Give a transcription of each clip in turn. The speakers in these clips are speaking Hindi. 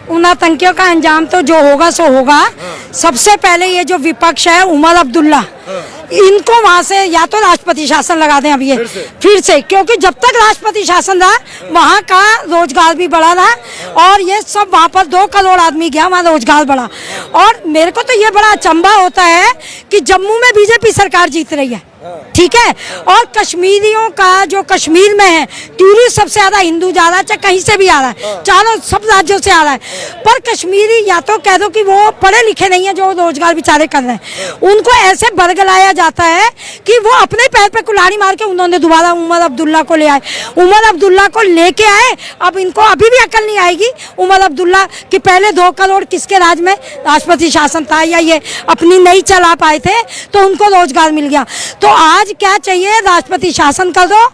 उन आतंकियों का अंजाम तो जो होगा सो होगा। सबसे पहले ये जो विपक्ष है उमर अब्दुल्ला, इनको वहां से या तो राष्ट्रपति शासन लगा दें अब ये फिर से, क्योंकि जब तक राष्ट्रपति शासन रहा वहां का रोजगार भी बढ़ा रहा और ये सब वहां पर 2 करोड़ आदमी गया, वहां रोजगार बढ़ा। और मेरे को तो ये बड़ा अचंभा होता है कि जम्मू में बीजेपी सरकार जीत रही है, ठीक है, और कश्मीरियों का जो कश्मीर में है टूरिस्ट सबसे ज्यादा हिंदू जा रहा है, चाहे कहीं से भी आ रहा है, चारों सब राज्यों से आ रहा है, पर कश्मीरी या तो कह दो कि वो पढ़े लिखे नहीं है जो रोजगार बेचारे कर रहे हैं, उनको ऐसे बरगलाया जाता है कि वो अपने पैर पे कुल्हाड़ी मार के उन्होंने दोबारा उमर अब्दुल्ला को ले आए। उमर अब्दुल्ला को लेके आए, अब इनको अभी भी अकल नहीं आएगी उमर अब्दुल्ला कि पहले 2 करोड़ किसके राज में राष्ट्रपति शासन था या ये अपनी नहीं चला पाए थे तो उनको रोजगार मिल गया। तो आज क्या चाहिए, राष्ट्रपति शासन कर दो।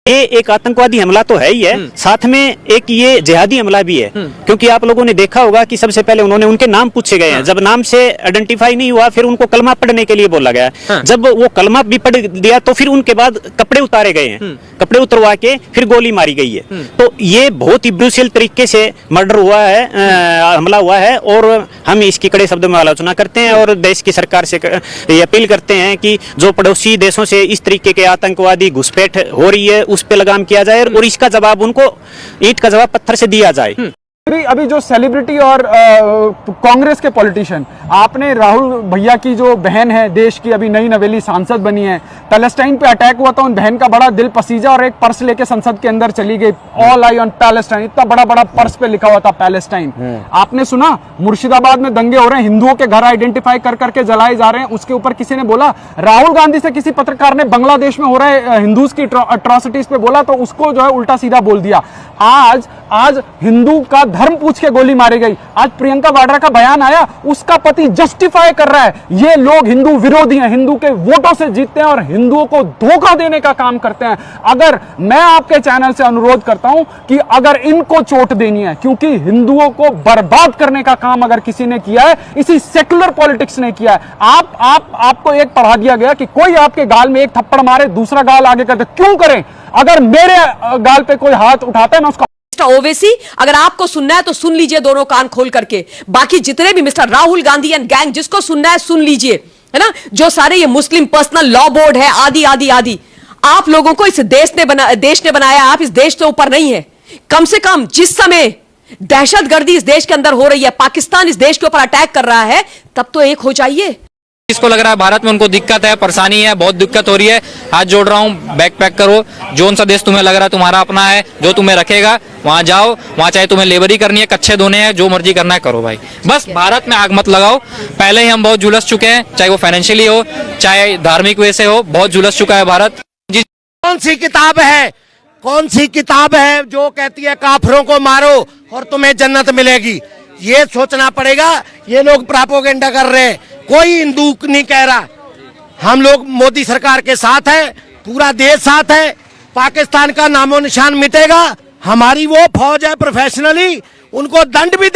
ये एक आतंकवादी हमला तो है ही है, साथ में एक ये जिहादी हमला भी है, क्योंकि आप लोगों ने देखा होगा कि सबसे पहले उन्होंने उनके नाम पूछे गए हैं, जब नाम से आइडेंटिफाई नहीं हुआ फिर उनको कलमा पढ़ने के लिए बोला गया, जब वो कलमा भी पढ़ दिया तो फिर उनके बाद कपड़े उतारे गए हैं, कपड़े उतरवा के फिर गोली मारी गई है। तो ये बहुत ही ब्रूशियल तरीके से मर्डर हुआ है, हमला हुआ है, और हम इसकी कड़े शब्दों में आलोचना करते हैं और देश की सरकार से ये अपील करते हैं कि जो पड़ोसी देशों से इस तरीके के आतंकवादी घुसपैठ हो रही है उस पे लगाम किया जाए और इसका जवाब उनको ईंट का जवाब पत्थर से दिया जाए। अभी जो सेलिब्रिटी और कांग्रेस के पॉलिटिशियन, आपने राहुल भैया की जो बहन है देश की, अभी नई नवेली सांसद बनी है, पैलेस्टाइन पे अटैक हुआ था, उन बहन का बड़ा दिल पसीजा और एक पर्स लेके संसद के अंदर चली गई, ऑल आई ऑन पैलेस्टाइन, इतना बड़ा बड़ा पर्स पे लिखा हुआ था पैलेस्टाइन। आपने सुना मुर्शिदाबाद में दंगे हो रहे हैं, हिंदुओं के घर आइडेंटिफाई कर करके जलाए जा रहे हैं, उसके ऊपर किसी ने बोला, राहुल गांधी से किसी पत्रकार ने बांग्लादेश में हो रहे हिंदूज की अट्रॉसिटीज पे बोला तो उसको जो है उल्टा सीधा बोल दिया। आज हिंदू का धर्म पूछ के गोली मारी गई। आज प्रियंका वाड्रा का बयान आया, उसका पति जस्टिफाई कर रहा है ये लोग हिंदू विरोधी हैं, हिंदू के वोटों से जीतते हैं और हिंदुओं को धोखा देने का काम करते हैं। अगर मैं आपके चैनल से अनुरोध करता हूं कि अगर इनको चोट देनी है, क्योंकि हिंदुओं को बर्बाद करने का काम अगर किसी ने किया है, इसी सेकुलर पॉलिटिक्स ने किया है। आपको एक पढ़ा दिया गया कि कोई आपके गाल में एक थप्पड़ मारे, दूसरा गाल आगे कर दे, क्यों करें? अगर मेरे गाल पे कोई हाथ उठाता है मैं उसका ओवैसी, अगर आपको सुनना है तो सुन लीजिए दोनों कान खोल करके, बाकी जितने भी mister Rahul Gandhi and gang, जिसको सुनना है सुन लीजिए, है ना, जो सारे ये मुस्लिम पर्सनल लॉ बोर्ड है आदि आदि आदि, आप लोगों को इस देश ने बनाया, आप इस देश से ऊपर नहीं है। कम से कम जिस समय दहशतगर्दी इस देश के अंदर हो रही है, पाकिस्तान इस देश के ऊपर अटैक कर रहा है, तब तो एक हो जाइए। इसको लग रहा है भारत में उनको दिक्कत है, परेशानी है, बहुत दिक्कत हो रही है, हाथ जोड़ रहा हूँ, बैग पैक करो, जोन सा देश तुम्हें लग रहा है तुम्हारा अपना है, जो तुम्हें रखेगा वहां जाओ, वहां चाहे तुम्हें लेबरी करनी है, कच्चे धोने हैं, जो मर्जी करना है करो भाई, बस भारत में आग मत लगाओ। पहले ही हम बहुत झुलस चुके हैं, चाहे वो फाइनेंशियली हो चाहे धार्मिक वे से हो, बहुत झुलस चुका है भारत। कौन सी किताब है जो कहती है काफिरों को मारो और तुम्हें जन्नत मिलेगी? ये सोचना पड़ेगा। ये लोग प्रोपेगेंडा कर रहे हैं, कोई हिंदू नहीं कह रहा। हम लोग मोदी सरकार के साथ है, पूरा देश साथ है, पाकिस्तान का नामो निशान मिटेगा। हमारी वो फौज है प्रोफेशनली, उनको दंड भी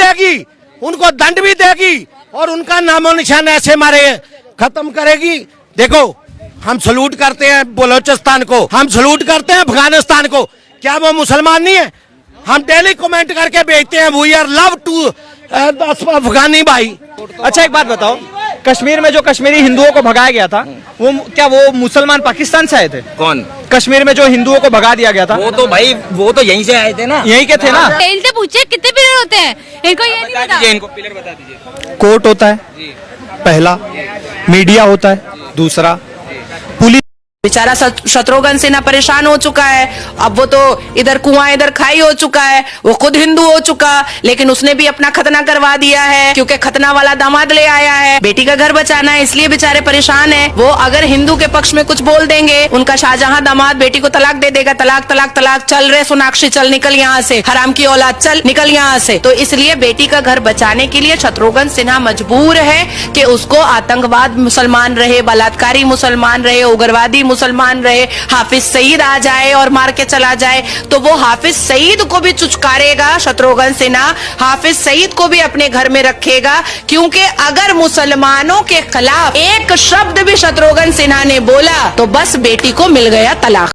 देगी और उनका नामो निशान ऐसे मारे खत्म करेगी। देखो हम सलूट करते हैं बलोचिस्तान को, हम सलूट करते हैं अफगानिस्तान को, क्या वो मुसलमान नहीं है? हम डेली कमेंट करके भेजते हैं वी आर लव टू अफगानी भाई। अच्छा एक बात बताओ, कश्मीर में जो कश्मीरी हिंदुओं को भगाया गया था, वो मुसलमान पाकिस्तान से आए थे? कौन? कश्मीर में जो हिंदुओं को भगा दिया गया था वो तो भाई वो तो यहीं से आए थे ना, यहीं के थे ना। इनसे पूछिए कितने पिलर होते हैं, इनको ये नहीं पता। इनको पिलर बता दीजिए। कोर्ट होता है पहला, मीडिया होता है दूसरा, पुलिस। बेचारा शत्रुघ्न सिन्हा परेशान हो चुका है, अब वो तो इधर कुआं इधर खाई हो चुका है, वो खुद हिंदू हो चुका, लेकिन उसने भी अपना खतना करवा दिया है क्योंकि खतना वाला दामाद ले आया है। बेटी का घर बचाना है इसलिए बेचारे परेशान है। वो अगर हिंदू के पक्ष में कुछ बोल देंगे, उनका शाहजहां दामाद बेटी को तलाक दे देगा, तलाक तलाक तलाक, चल रहे सोनाक्षी चल निकल यहाँ से, हराम की औलाद चल निकल यहाँ से। तो इसलिए बेटी का घर बचाने के लिए शत्रुघ्न सिन्हा मजबूर है कि उसको आतंकवाद मुसलमान रहे, बलात्कारी मुसलमान रहे, उग्रवादी मुसलमान रहे, हाफिज सईद आ जाए और मार के चला जाए, तो वो हाफिज सईद को भी चुचकारेगा शत्रुघ्न सिन्हा, हाफिज सईद को भी अपने घर में रखेगा, क्योंकि अगर मुसलमानों के खिलाफ एक शब्द भी शत्रुघ्न सिन्हा ने बोला तो बस बेटी को मिल गया तलाक।